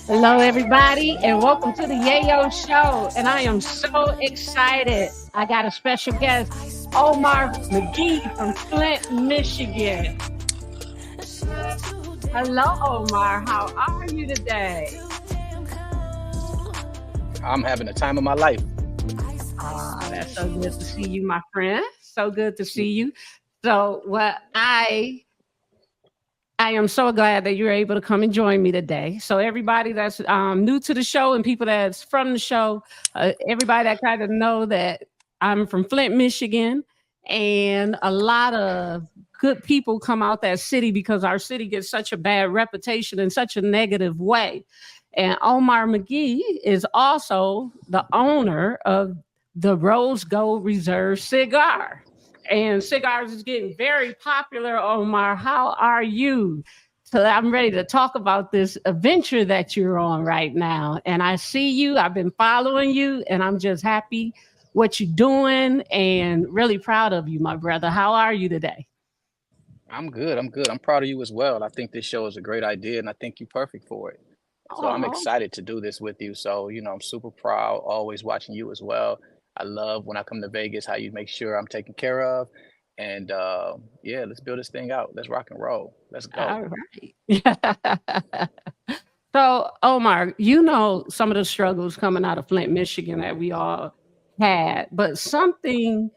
Hello, everybody, and welcome to the Yayo Show. And I am so excited. I got a special guest, Omar McGee from Flint, Michigan. Hello, Omar. How are you today? I'm having the time of my life. That's so good to see you, my friend. So good to see you. So, I am so glad that you're able to come and join me today. So everybody that's new to the show and people that's from the show, everybody that kind of know that I'm from Flint, Michigan, and a lot of good people come out that city because our city gets such a bad reputation in such a negative way. And Omar McGee is also the owner of the Rose Gold Reserve cigar. And cigars is getting very popular. Omar, how are you? So I'm ready to talk about this adventure that you're on right now. And I see you, I've been following you, and I'm just happy what you're doing and really proud of you, my brother. How are you today? I'm good. I'm good. I'm proud of you as well. I think this show is a great idea and I think you're perfect for it. So I'm Oh, excited to do this with you. So, I'm super proud, always watching you as well. I love when I come to Vegas how you make sure I'm taken care of. And yeah, let's build this thing out. Let's rock and roll. Let's go. all right. So, Omar, you know some of the struggles coming out of Flint, Michigan that we all had, but something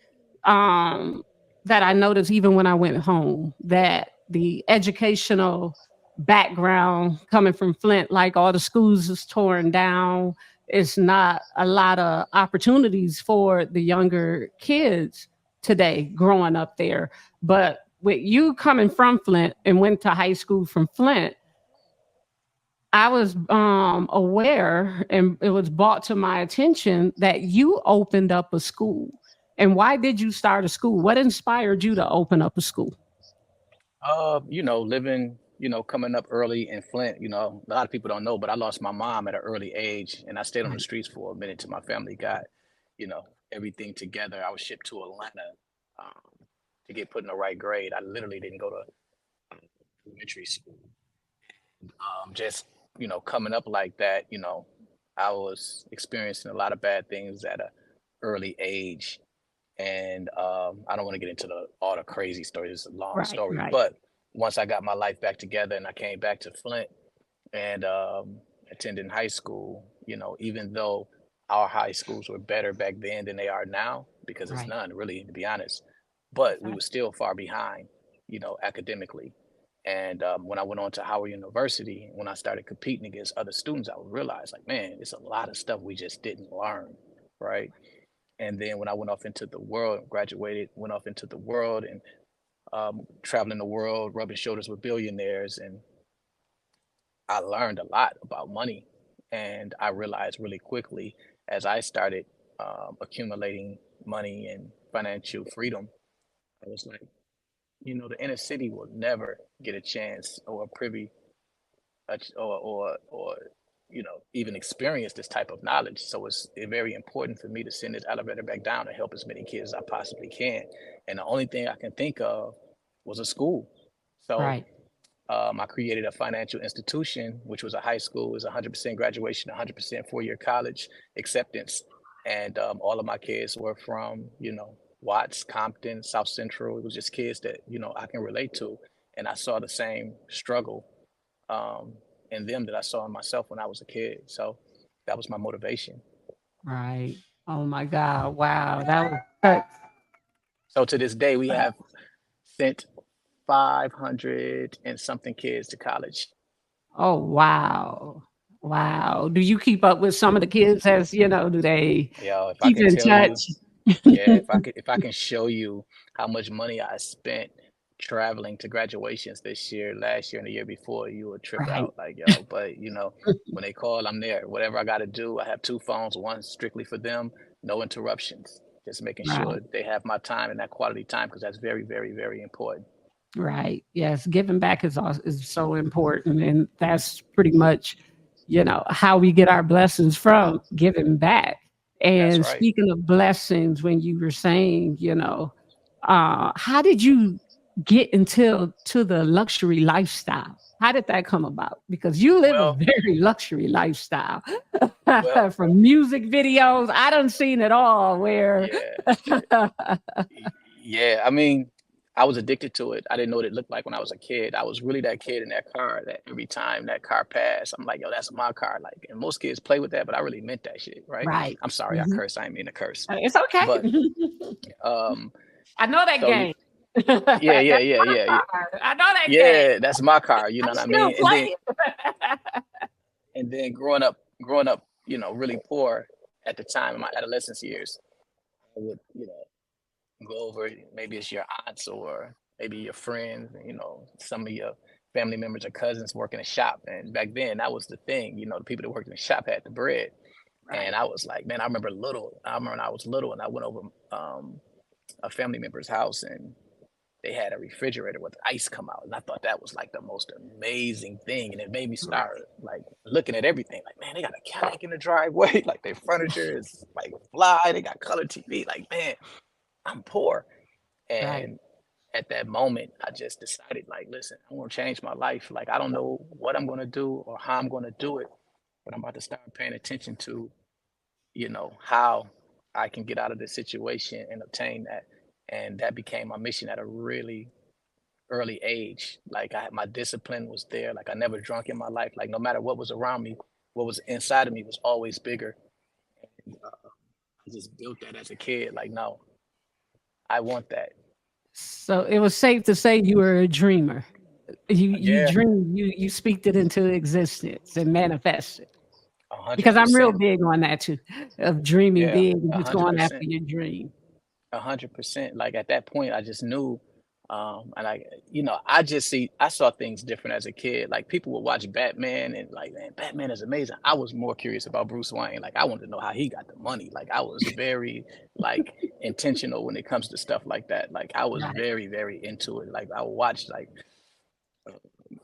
um, that I noticed even when I went home that the educational background coming from Flint, like all the schools is torn down, it's not a lot of opportunities for the younger kids today growing up there. But with you coming from Flint and went to high school from Flint, I was aware and it was brought to my attention that you opened up a school. And why did you start a school? What inspired you to open up a school? Living, coming up early in Flint, a lot of people don't know, but I lost my mom at an early age and I stayed on the Right, streets for a minute till my family got, you know, everything together. I was shipped to Atlanta um, to get put in the right grade. I literally didn't go to elementary school. Just, coming up like that, I was experiencing a lot of bad things at a early age. And I don't want to get into all the crazy stories. It's a long right, story. right, But once I got my life back together and I came back to Flint and attending high school, even though our high schools were better back then than they are now, because it's right. none really, to be honest, but we Right. were still far behind, academically. And when I went on to Howard University, when I started competing against other students, I would realize, like, man, it's a lot of stuff we just didn't learn, right? And then when I went off into the world, graduated, went off into the world and traveling the world, rubbing shoulders with billionaires, and I learned a lot about money. And I realized really quickly as I started accumulating money and financial freedom, I was like, the inner city will never get a chance or a privy or even experience this type of knowledge. So it's very important for me to send this elevator back down to help as many kids as I possibly can. And the only thing I can think of was a school. So Right. I created a financial institution, which was a high school. It was 100% graduation, 100% four-year college acceptance. And all of my kids were from, Watts, Compton, South Central. It was just kids that, I can relate to. And I saw the same struggle um, in them that I saw in myself when I was a kid. So that was my motivation. Right. Oh my God. Wow. That was that. So to this day, we have sent 500 and something kids to college. Oh wow. Wow. Do you keep up with some of the kids as do they If I keep can in tell touch? you, yeah, if I can show you how much money I spent traveling to graduations this year, last year, and the year before, you would trip Right. out like, yo. But when they call, I'm there. Whatever I got to do, I have two phones, one strictly for them, no interruptions. Just making Right. sure they have my time and that quality time because that's very, very, very important. Right. Yes. Giving back is so important. And that's pretty much, how we get our blessings from giving back. That's And right. speaking of blessings, when you were saying, how did you? get into to the luxury lifestyle? How did that come about? Because you live a Well, very luxury lifestyle. well, From music videos, I done seen it all where yeah, yeah. I mean, I was addicted to it. I didn't know what it looked like when I was a kid. I was really that kid in that car that every time that car passed, I'm like, yo, that's my car. Like, and most kids play with that, but I really meant that shit, right? right. I'm sorry, I Mhm. curse. I didn't mean to curse. It's okay. But um, I know that so game. yeah, That's yeah, yeah, my yeah, yeah. car. I know that game. Yeah, that's my car, you I know what I still mean? play it. And then growing up, you know, really poor at the time in my adolescence years, I would, you know, go over, maybe it's your aunts or maybe your friends, you know, some of your family members or cousins work in a shop. And back then that was the thing, you know, the people that worked in the shop had the bread. And Right. I was like, man, I remember when I was little and I went over a family member's house and they had a refrigerator with ice come out. And I thought that was like the most amazing thing. And it made me start Right. like looking at everything. Like, man, they got a Cadillac in the driveway. Like their furniture is like fly. They got color TV. Like, man, I'm poor. Right. And at that moment, I just decided, like, listen, I'm gonna change my life. Like, I don't know what I'm gonna do or how I'm gonna do it, but I'm about to start paying attention to, you know, how I can get out of this situation and obtain that. And that became my mission at a really early age. Like my discipline was there. Like I never drunk in my life. Like no matter what was around me, what was inside of me was always bigger. And, I just built that as a kid. Like, no, I want that. So it was safe to say you were a dreamer. You Yeah, dream, you speak it into existence and manifest it. a hundred Because I'm real percent. big on that too, of dreaming Yeah, big and a just hundred going after percent. your dream. 100%. Like at that point, I just knew, and you know, I saw things different as a kid. Like people would watch Batman and like, man, Batman is amazing. I was more curious about Bruce Wayne. Like I wanted to know how he got the money. Like I was very like intentional when it comes to stuff like that. Like I was Right. very, very into it. Like I would watch like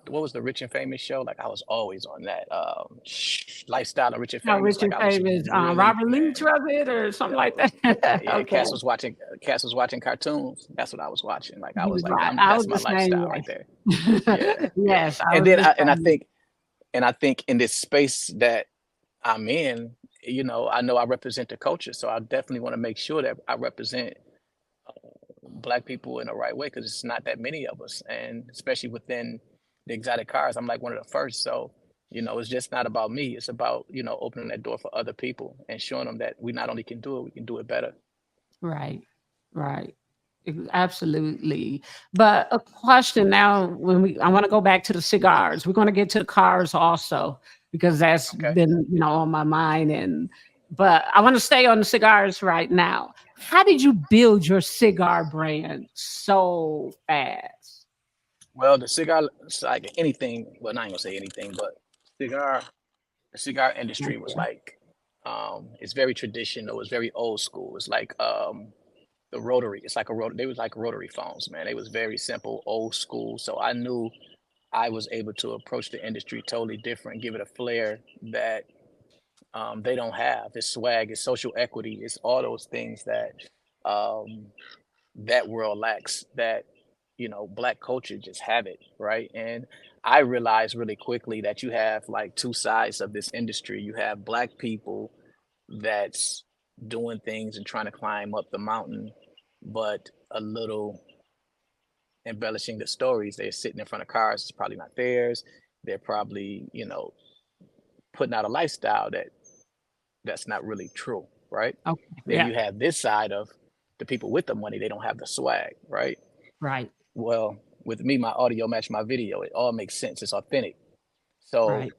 what was the Rich and Famous show? Like I was always on that lifestyle of Rich and How Famous. rich Like and I was famous, really, Robert man, Leach was it or something like yeah, that? yeah. Okay. Cass was watching cartoons. That's what I was watching. Like I He was was like, right. I was that's my the same lifestyle right there. Yeah, way. yeah. Yes, I And was then the same. I think in this space that I'm in, you know, I know I represent the culture, so I definitely want to make sure that I represent black people in the right way because it's not that many of us, and especially within the exotic cars, I'm like one of the first. So, you know, it's just not about me. It's about, you know, opening that door for other people and showing them that we not only can do it, we can do it better. Right. Right. Absolutely. But a question now when I want to go back to the cigars. We're going to get to the cars also because that's Okay. been, on my mind but I want to stay on the cigars right now. How did you build your cigar brand so fast? Well, the cigar, it's like anything, well, not even gonna say anything, but cigar, the cigar industry was Okay. like, it's very traditional. It's very old school. It's like, the rotary. It's like they was like rotary phones, man. They was very simple, old school. So I knew I was able to approach the industry totally different, give it a flair that they don't have. It's swag, it's social equity, it's all those things that um, that world lacks. That you know, black culture just have it, right? And I realized really quickly that you have like two sides of this industry. You have black people that's doing things and trying to climb up the mountain, but a little embellishing the stories. They're sitting in front of cars, it's probably not theirs. They're probably, you know, putting out a lifestyle that's not really true, right? Okay. Then Yeah. you have this side of the people with the money, they don't have the swag, right? Right. Well, with me, my audio match my video. It all makes sense. It's authentic. So Right.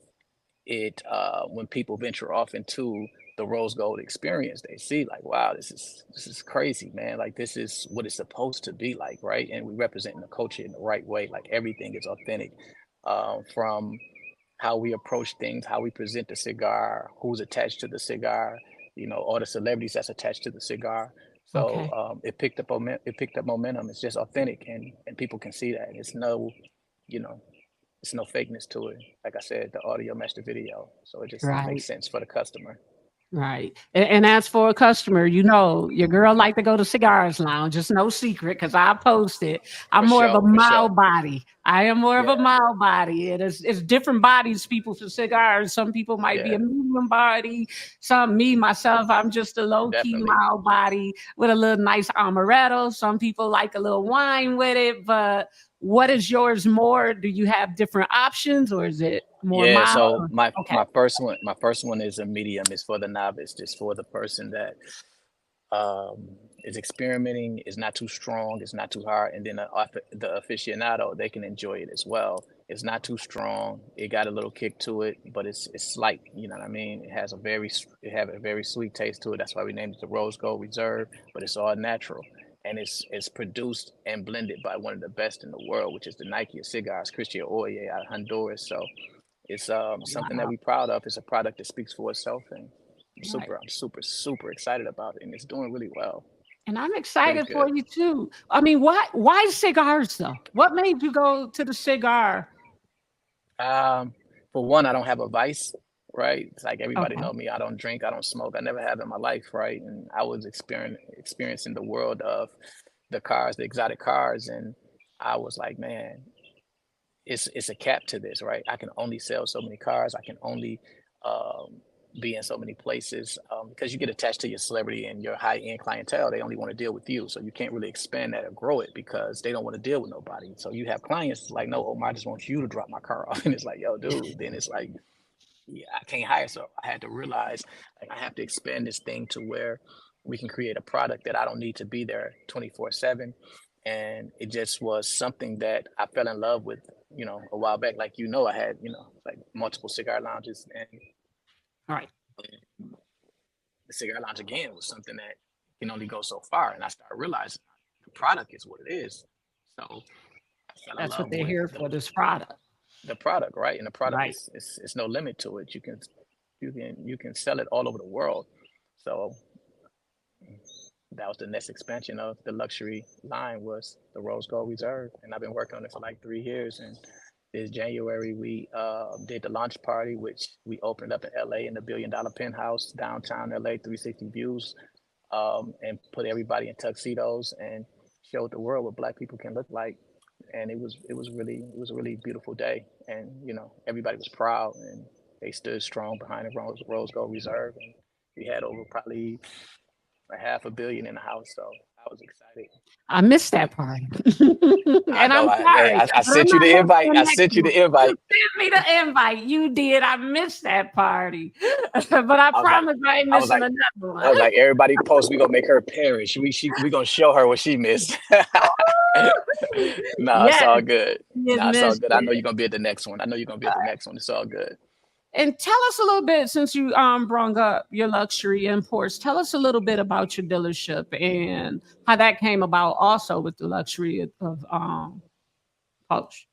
it when people venture off into the rose gold experience, they see like, wow, this is crazy, man. Like this is what it's supposed to be like, right? And we represent the culture in the right way. Like everything is authentic, from how we approach things, how we present the cigar, who's attached to the cigar, you know, all the celebrities that's attached to the cigar. So Okay. it picked up momentum. It's just authentic, and people can see that. It's no, you know, it's no fakeness to it. Like I said, the audio matched the video, so it just makes Right. sense for the customer. Right. And as for a customer, you know, your girl like to go to Cigars Lounge. It's no secret because I post it. I'm For more of a sure, for sure. mild body. I am more of a Yeah, mild body. It's different bodies, people for cigars. Some people might be yeah, a medium body. Some, me, myself, I'm just a low key definitely. mild body with a little nice amaretto. Some people like a little wine with it. But what is yours more? Do you have different options or is it more Yeah, mild? so my Okay. my first one, my first one is a medium. It's for the novice, just for the person that is experimenting, is not too strong, it's not too hard, and then the aficionado, they can enjoy it as well. It's not too strong. It got a little kick to it, but it's slight. You know what I mean? It has a it have a very sweet taste to it. That's why we named it the Rose Gold Reserve. But it's all natural, and it's produced and blended by one of the best in the world, which is the Nike of cigars, Christian Oye out of Honduras. So it's something that Wow. we're proud of. It's a product that speaks for itself, and Right. I'm super excited about it, and it's doing really well, And I'm really excited for good. you too. I mean, why cigars though? What made you go to the cigar? Um, for one, I don't have a vice, right? It's like everybody Okay. know me. I don't drink, I don't smoke. I never have in my life, right? And I was experiencing the world of the cars, the exotic cars, and I was like, man, it's a cap to this, right? I can only sell so many cars. I can only um, be in so many places because you get attached to your celebrity and your high end clientele. They only want to deal with you, so you can't really expand that or grow it because they don't want to deal with nobody. So you have clients like, no, Omar, I just want you to drop my car off, and it's like, yo, dude. Then it's like, yeah, I can't hire. So I had to realize like I have to expand this thing to where we can create a product that I don't need to be there 24/7. And it just was something that I fell in love with, a while back. Like, I had, like multiple cigar lounges, and All right. the cigar lounge again was something that can only go so far. And I started realizing the product is what it is. So I fell in That's what love they're with here for, this product. the product, right? And the product Right. is it's no limit to it. You can sell it all over the world. So that was the next expansion of the luxury line, was the Rose Gold Reserve, and I've been working on it for like 3 years. And this January we did the launch party, which we opened up in LA in the $1 billion penthouse downtown LA, 360 views, and put everybody in tuxedos and showed the world what Black people can look like. And it was a really beautiful day, and everybody was proud, and they stood strong behind the Rose Gold Reserve, and we had over probably a half a billion in the house. So I was excited. I missed that part. I And know. I'm sorry, I but I'm sent you not the missing invite. the I next sent you one. the You invite. sent me the invite. You did. I missed that party. But I I was like, promise I ain't I was missing like, another I one. was like, everybody post. We gonna make her perish. We gonna show her what she missed. No, it's Yes, all good. you No, it's all missed good. I know it. you're gonna be at the next one. I know you're gonna be at the next one. It's all good. And tell us a little bit, since you brought up your luxury imports. Tell us a little bit about your dealership and how that came about. Also, with the luxury of Poach.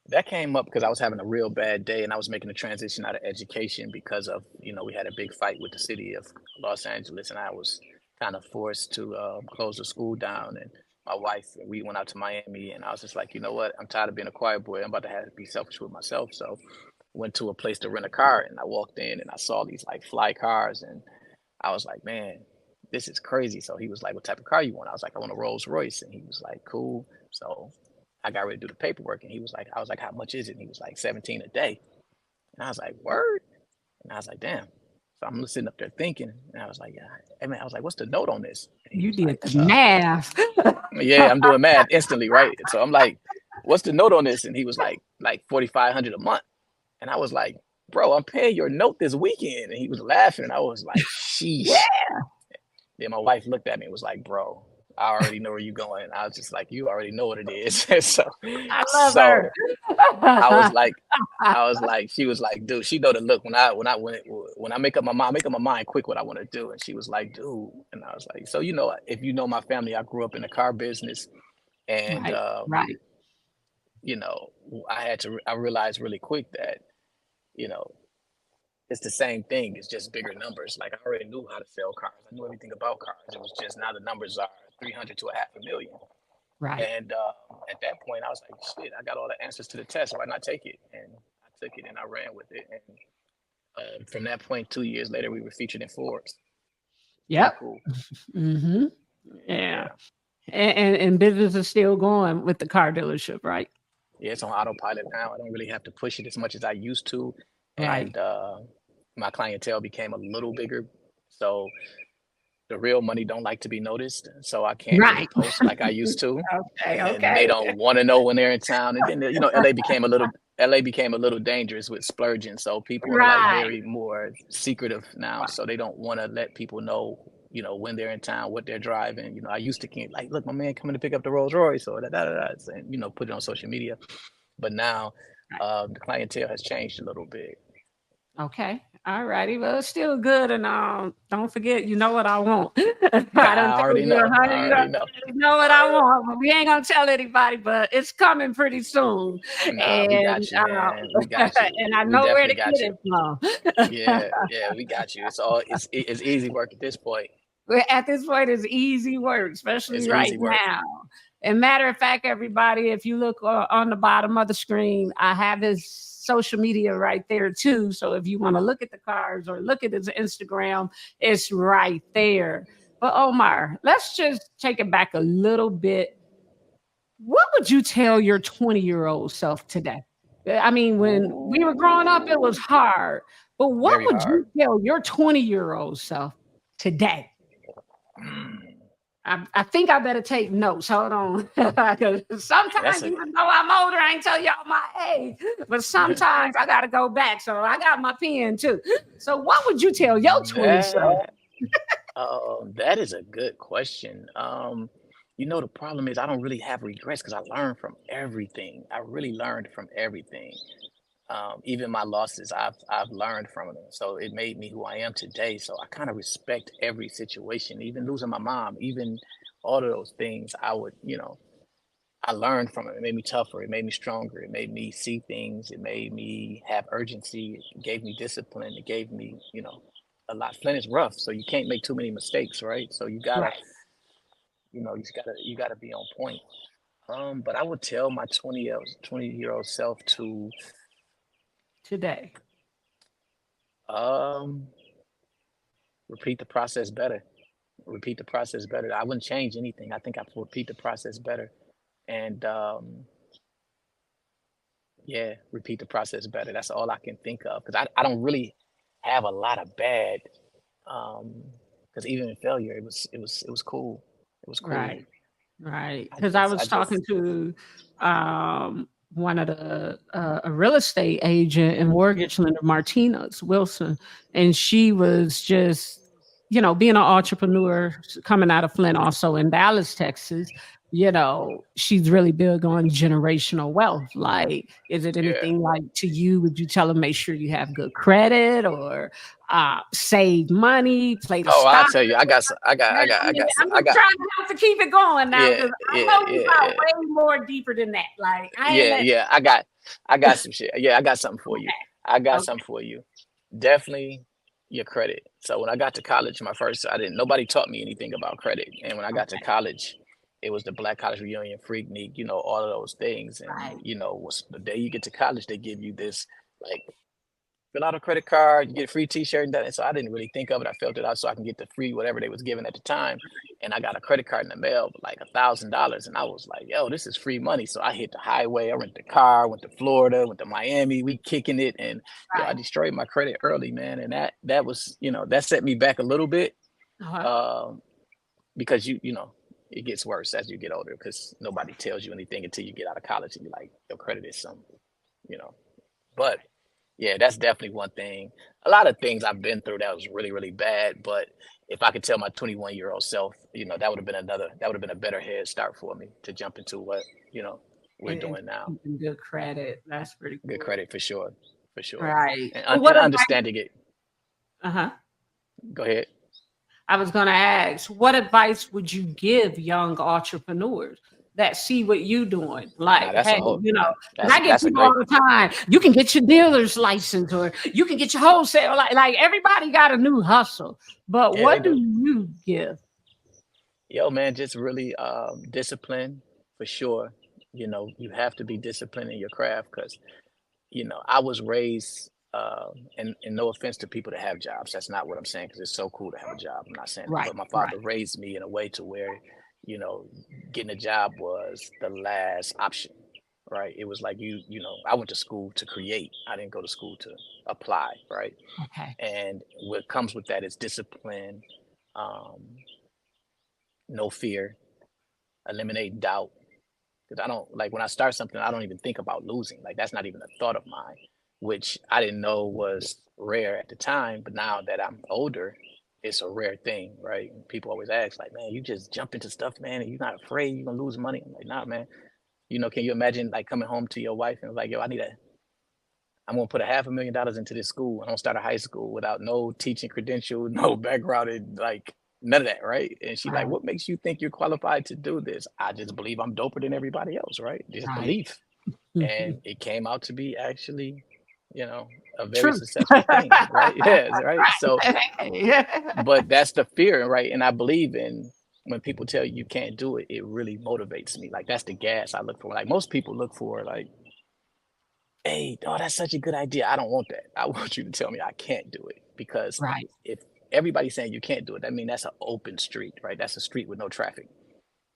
That came up because I was having a real bad day, and I was making a transition out of education because of, we had a big fight with the city of Los Angeles, and I was kind of forced to close the school down. And my wife, we went out to Miami, and I was just like, you know what? I'm tired of being a quiet boy. I'm about to have to be selfish with myself. So went to a place to rent a car, and I walked in and I saw these like fly cars, and I was like, man, this is crazy. So he was like, what type of car you want? I was like, I want a Rolls Royce. And he was like, cool. So I got ready to do the paperwork, and I was like, how much is it? And he was like, 17 a day. And I was like, word? And I was like, damn. So I'm sitting up there thinking, and I was like, yeah, hey man, I was like, what's the note on this? And he You was did like, the math. yeah, I'm doing math instantly, right? So I'm like, what's the note on this? And he was like 4,500 a month. And I was like, bro, I'm paying your note this weekend. And he was laughing, and I was like, sheesh. Then my wife looked at me and was like, bro, I already know where you're going. I was just like, you already know what it is. so I love her. so I was like, she was like, dude, she know the look when I make up my mind quick what I want to do. And she was like, dude, and I was like, so if you know my family, I grew up in the car business, and Right, right, you know, I realized really quick that you know it's the same thing. It's just bigger numbers. Like, I already knew how to sell cars. I knew everything about cars. It was just now the numbers are 300 to a half a million. right. And at that point, I was like, shit, I got all the answers to the test. Why not take it? And I took it and I ran with it. And From that point, 2 years later, we were featured in Forbes. Pretty Yep. cool. Hmm. Yeah. Yeah. And business is still going with the car dealership, right? Yeah, it's on autopilot now. I don't really have to push it as much as I used to. Right. And my clientele became a little bigger. So the real money don't like to be noticed. So I can't really Right. post like I used to. Okay. And they Okay. don't want to know when they're in town. And then, LA became a little dangerous with splurging. So people are like Right. very more secretive now. So they don't want to let people know, when they're in town, what they're driving. I used to can't like, look, my man coming to pick up the Rolls Royce or da. And, put it on social media. But now Right. the clientele has changed a little bit. Okay. All righty. Well, it's still good. And don't forget, you know what I want. I I done told already you know. I 100. You already know. already know what I want. But we ain't gonna tell anybody. But it's coming pretty soon. Nah, we And got you, man. We got you. and I We know where to definitely get got you. it from. Yeah, yeah, we got you. It's easy work at this point. At this point, it's easy work, especially It's right easy work. now. And matter of fact, everybody, if you look on the bottom of the screen, I have his social media right there too. So if you want to look at the cars or look at his Instagram, it's right there. But Omar, let's just take it back a little bit. What would you tell your 20-year-old self today? I mean, when we were growing up, it was Ooh, hard. But what very would you hard. tell your 20-year-old self today? Mm, I think I better take notes. Hold on. 'Cause that's sometimes, a even though I'm older, I ain't tell y'all my age. But sometimes I got to go back. So I got my pen too. So, what would you tell your 20 self? that that is a good question. The problem is I don't really have regrets because I learned from everything. I really learned from everything. Even my losses, I've learned from them. So it made me who I am today. So I kind of respect every situation, even losing my mom, even all of those things. I learned from it. It made me tougher. It made me stronger. It made me see things. It made me have urgency. It gave me discipline. It gave me, a lot. Flint is rough, so you can't make too many mistakes, right? So you gotta, Right. you gotta be on point. But I would tell my 20-year old self to Today. um repeat the process better. Repeat the process better. I wouldn't change anything. I think I would repeat the process better. And yeah, repeat the process better. That's all I can think of because I don't really have a lot of bad. Um, because even in failure, it was cool. It was cool. Right. Right. I Because I just I was talking just to one of the a real estate agent and mortgage lender, Martinez Wilson, and she was just, being an entrepreneur coming out of Flint, also in Dallas, Texas. She's really big on generational wealth. Like, is it yeah. anything like to you? Would you tell them make sure you have good credit or save money, play the Oh, I'll stock? tell you, I got some, Right, I I mean, got some, I'm I just got trying not to keep it going now yeah, because I yeah, know you yeah, got yeah, way more deeper than that. Like I ain't yeah, let yeah. I got some shit. Yeah, I got something for you. okay, I got okay, something for you. Definitely your credit. So when I got to college, I didn't nobody taught me anything about credit. And when I got to okay, college, it was the Black College Reunion, Freaknik, all of those things. And right, was the day you get to college, they give you this like fill out a credit card, you get a free T-shirt and that. And so I didn't really think of it. I filled it out so I can get the free whatever they was giving at the time. And I got a credit card in the mail with like $1,000, and I was like, "Yo, this is free money." So I hit the highway. I rented a car, went to Florida, went to Miami. We kicking it, and I right. destroyed my credit early, man. And that was that set me back a little bit, Uh-huh. um, because it gets worse as you get older because nobody tells you anything until you get out of college and you're like your credit is some you know. But Right. yeah, that's definitely one thing. A lot of things I've been through that was really, really bad. But if I could tell my 21-year-old self, that would have been a better head start for me to jump into what, you know, we're And doing now. keeping good credit. That's pretty Good cool. credit for sure. For sure. Right. And, Well, and what advice? understanding it. Uh-huh. Go ahead. I was gonna ask, what advice would you give young entrepreneurs that see what you doing? Now Like, that's a hey, whole 'cause that's I get that's a people all great the time. You can get your dealer's license or you can get your wholesale. Like everybody got a new hustle. But yeah, they what do do. you give? Yo, man, just really discipline for sure. You have to be disciplined in your craft because I was raised and no offense to people that have jobs, that's not what I'm saying, because it's so cool to have a job. I'm not saying that, Right. but my Right. father raised me in a way to where, you know, getting a job was the last option, right? It was like I went to school to create. I didn't go to school to apply, right? Okay. And what comes with that is discipline, um, no fear, eliminate doubt. Because I don't like when I start something, I don't even think about losing. Like that's not even a thought of mine, which I didn't know was rare at the time. But now that I'm older, it's a rare thing, right? And people always ask, like, man, you just jump into stuff, man, and you're not afraid you're gonna lose money. I'm like, nah, man. Can you imagine like coming home to your wife and like, yo, I'm gonna put a $500,000 into this school. I'm gonna start a high school without no teaching credential, no background, and like none of that, right? And she's like, Right. "What makes you think you're qualified to do this?" I just believe I'm doper than everybody else, right? Just Right. belief, Mhm. and it came out to be actually, you know, a very True. successful thing, right? Yes, right. So, Right. Yeah. but that's the fear, right? And I believe in when people tell you you can't do it, it really motivates me. Like that's the gas I look for. Like most people look for, like, hey, oh, that's such a good idea. I don't want that. I want you to tell me I can't do it because Right. if everybody's saying you can't do it, that means that's an open street, right? That's a street with no traffic.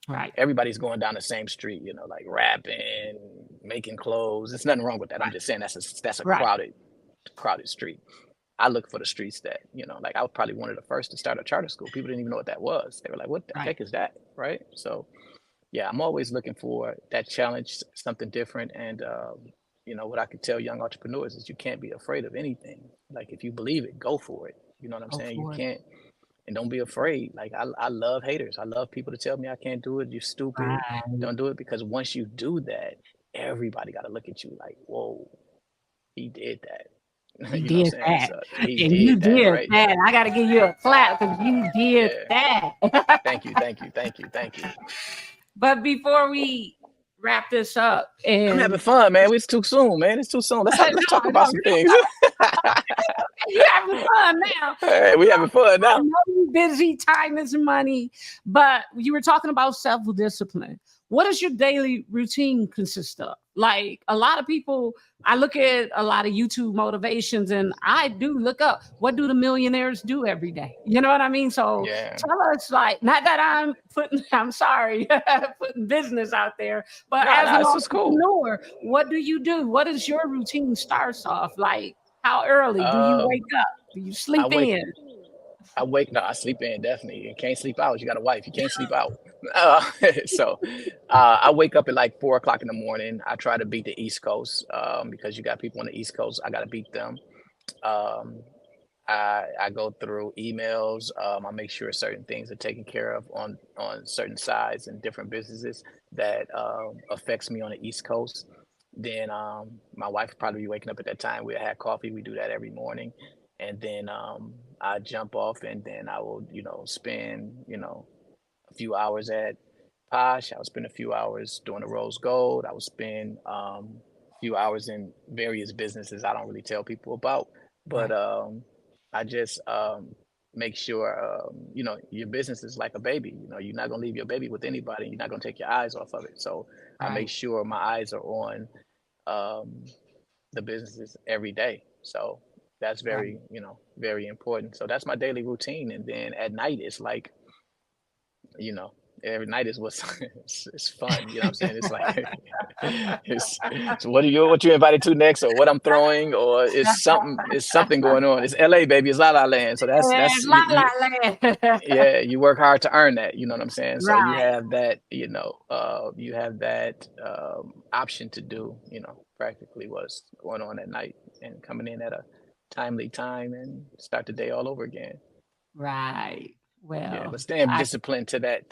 Right. Everybody's going down the same street, like rapping, making clothes. There's nothing wrong with that. I'm Right. just saying that's a Right. crowded street. I look for the streets that, like I was probably one of the first to start a charter school. People didn't even know what that was. They were like, what the Right. heck is that? Right. So yeah, I'm always looking for that challenge, something different. And, what I could tell young entrepreneurs is you can't be afraid of anything. Like if you believe it, go for it. You know what I'm Go saying? You for it. can't, and don't be afraid. Like I love haters. I love people to tell me I can't do it. You're stupid. Right. Don't do it, because once you do that, everybody got to look at you like, whoa, he did that. He You know what did I'm saying? that. So he And you did that, did right? that. I gotta give you a clap because you did Yeah. that. Thank you. Thank you. Thank you. Thank you. But before we wrap this up, I'm having and fun, man. It's too soon, man. It's too soon. Let's no, let's talk about no, some things. you having fun now. Hey, we having fun I now. know you're busy, time is money, but you were talking about self-discipline. What does your daily routine consist of? Like a lot of people, I look at a lot of YouTube motivations and I do look up what do the millionaires do every day? You know what I mean? So Yeah. tell us, like, not that I'm sorry, putting business out there, but Nah, as nah, an it's just cool. entrepreneur, what do you do? What is your routine starts off? Like, how early do you Um, wake up? Do you I sleep wake in? no, I sleep in definitely. You can't sleep out. You got a wife. You can't sleep out. Uh, so I wake up at like 4 o'clock in the morning. I try to beat the East Coast because you got people on the East Coast. I got to beat them. Um, I go through emails. I make sure certain things are taken care of on certain sides and different businesses that affects me on the East Coast. Then my wife will probably be waking up at that time. We'll have coffee. We do that every morning, and then I jump off, and then I will spend a few hours at Posh. I will spend a few hours doing the Rose Gold. I will spend a few hours in various businesses I don't really tell people about, but Right. I just make sure your business is like a baby. You're not gonna leave your baby with anybody. You're not gonna take your eyes off of it. So I make Right. sure my eyes are on um, the businesses every day. So that's Right. very important. So that's my daily routine. And then at night, it's like, you know, every night is what's it's fun. You know what I'm saying? It's like it's what you invited to next, or what I'm throwing, or it's something going on. It's LA, baby. It's La La Land. So that's La la land. yeah, you work hard to earn that. You know what I'm saying? So you Right. have that, you have that option to do, practically what's going on at night and coming in at a timely time and start the day all over again. Right. Yeah, Well, but staying I disciplined to that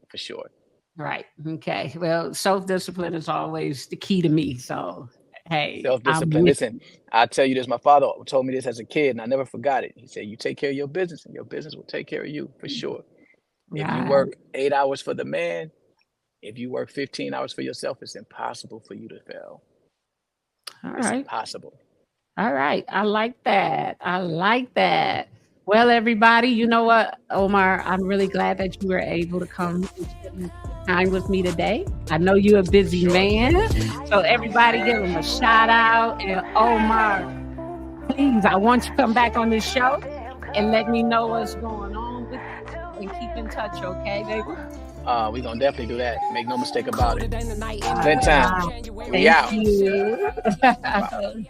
for sure. right. Okay. Well, self-discipline is always the key to me. So, hey, I'm Self-discipline. with Listen, I tell you this, my father told me this as a kid, and I never forgot it. He said, "You take care of your business, and your business will take care of you for you. sure. If you Right. work 8 hours for the man, if you work 15 hours for yourself, it's impossible for you to fail. All It's right. impossible." All right. I like that. I like that. Well, everybody, you know what, Omar? I'm really glad that you were able to come and spend time with me today. I know you're a For busy sure. man. So, everybody, give him a shout out. And Omar, please, I want you to come back on this show and let me know what's going on with you and keep in touch, okay, baby? We're gonna definitely do that. Make no mistake about it. All Good right, time. We thank out. you. Bye.